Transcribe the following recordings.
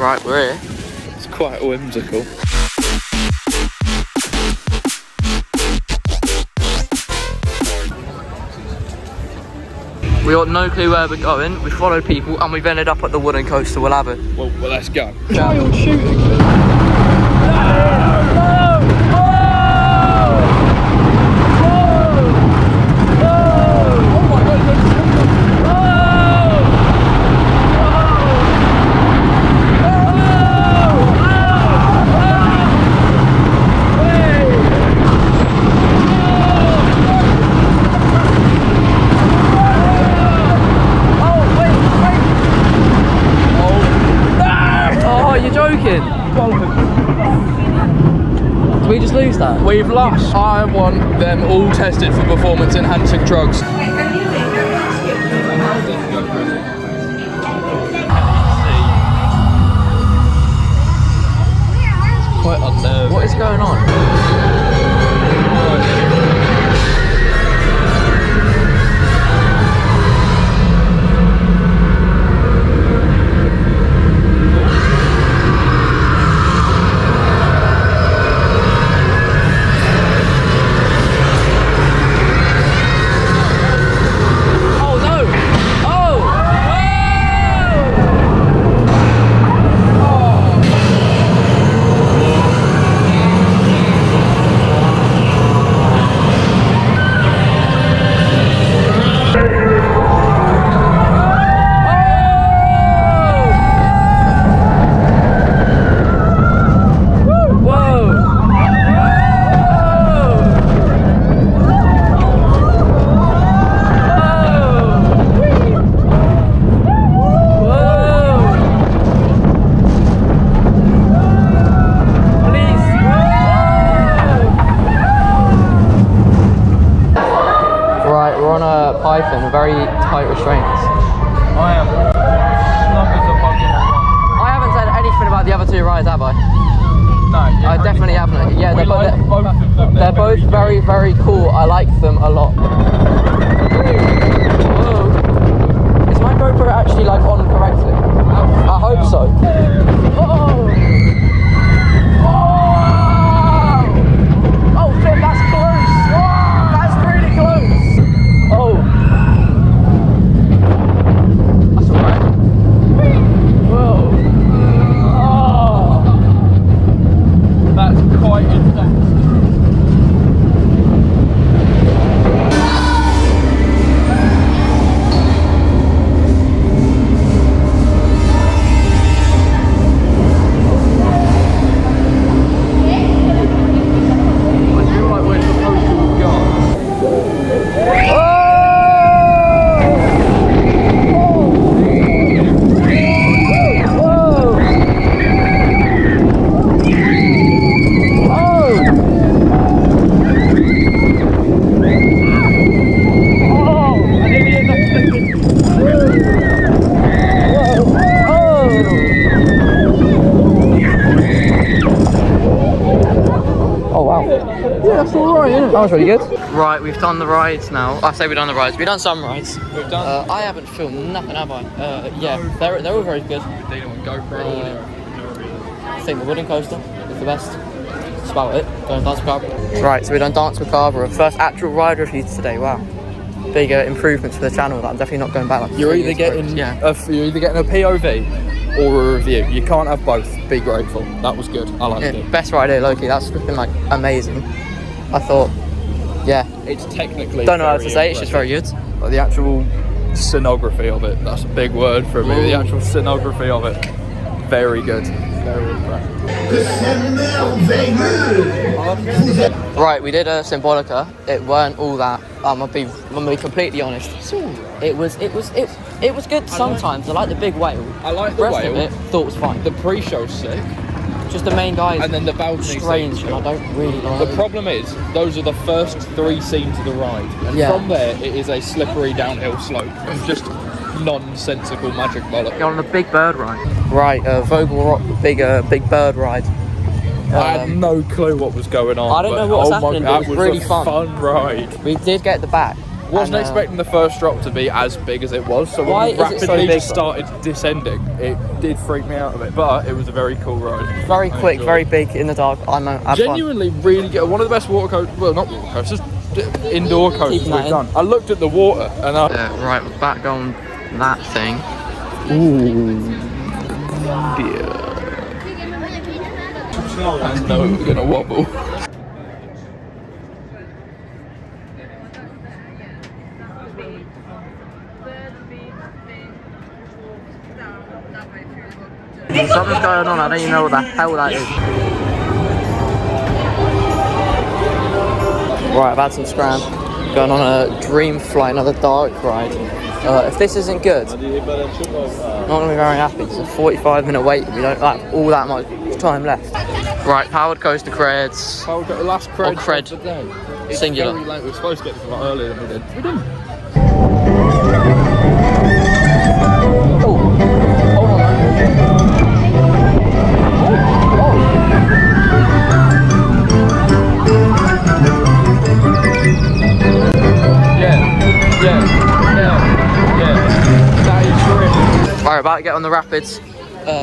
Right, we're here. It's quite whimsical. We got no clue where we're going. We followed people and we've ended up at the wooden coaster. We'll have it. Well, let's go. Child shooting. Did we just lose that? We've lost. I want them all tested for performance-enhancing drugs. Quite unnerving. What is going on? Python, very tight restraints. I am snug as a bug in a rug. I haven't said anything about the other two rides, have I? No, I definitely haven't. Yeah, both of them. They're both very, very cool. I like them a lot. Whoa. Is my GoPro actually like on correctly? I hope so. Oh! Oh, flip, that's close. That's really close. Oh. That's alright. Whoa. Oh. That's quite intense. That was really good. Right, we've done the rides now. I say we've done the rides. We've done some rides. We've done. I haven't filmed nothing, have I? Yeah, they're all very good. They don't GoPro. I think the wooden coaster is the best. That's about it. Going Dance Macabre. Right, so we've done Dance Macabre. First actual ride review today. Wow. Big improvements for the channel that I'm definitely not going back. Like You're either getting you're either getting a POV or a review. You can't have both. Be grateful. That was good. I liked it. Best ride here, Loki. That's flipping like amazing. I thought, yeah. It's technically. Don't know how to say. It's just very good. But the actual scenography of it. That's a big word for me. The actual scenography of it. Very good. Very impressive. Right, we did a Symbolica. It weren't all that. I'm gonna be completely honest. It was good sometimes. I like the big whale. I like the the rest whale. of it. Thought was fine. The pre-show's sick. Just the main guys. And then the balcony strange, scenes. and I don't really like. The problem is, those are the first 3 scenes of the ride, and from there it is a slippery downhill slope of just nonsensical magic bollock. You're on the Big Bird ride. Right, Vogel Rock, big bird ride. I had no clue what was going on. I don't know what was happening, but God, it was really fun. Fun ride. We did get the back. Wasn't expecting the first drop to be as big as it was, so Why when we is it so rapidly big, started descending, it did freak me out a bit, but it was a very cool ride. Very quick, very big in the dark. I know. Have Genuinely really good. One of the best water coasters, well, not water coasters, indoor coasters Keeping that we've done. I looked at the water and right, we're back on that thing. Ooh, dear. I know we're gonna wobble. Something's going on, I don't even know what the hell that is. Right, I've had some scram. Going on a dream flight, another dark ride. If this isn't good, I'm not going to be very happy. It's a 45-minute wait and we don't have all that much time left. Right, powered Coastercaz. The last cred. Or cred. Of the day. It's Singular. very late. We were supposed to get this a lot earlier than we did. We didn't. Oh, hold on. That is true. Alright, about to get on the rapids.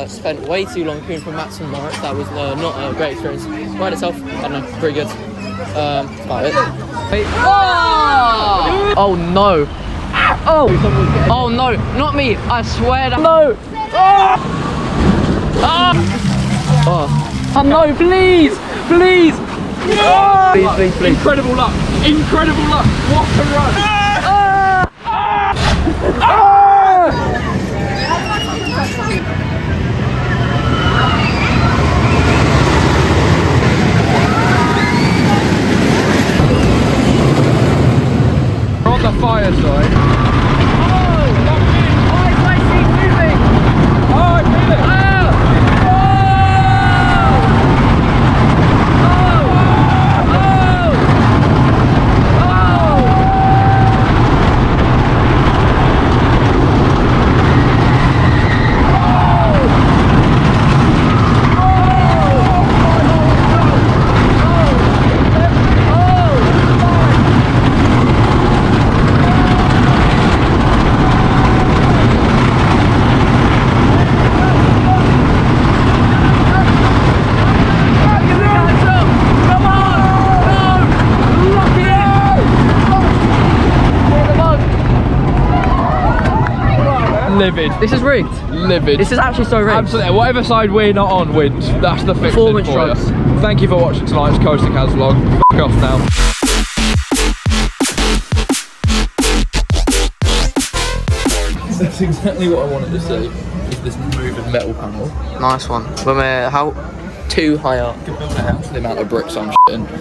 Spent way too long queuing for Mats and Moritz. That was not a great experience. Ride itself, I don't know, pretty good. That's about it. Wait. Oh no! Oh no! Not me! I swear that. No! Oh no! Please! Please! Please! Incredible luck! Incredible luck! What a run! We're on the fire side. Livid. This is rigged. Livid. This is actually so rigged. Absolutely. Whatever side we're not on wins. That's the fix. Performance drugs. Thank you for watching tonight's Coastercaz vlog. F*** off now. That's exactly what I wanted to see. Is this moving metal panel. Nice one. When we're how too high up. You can build a house with the amount of bricks I'm shitting.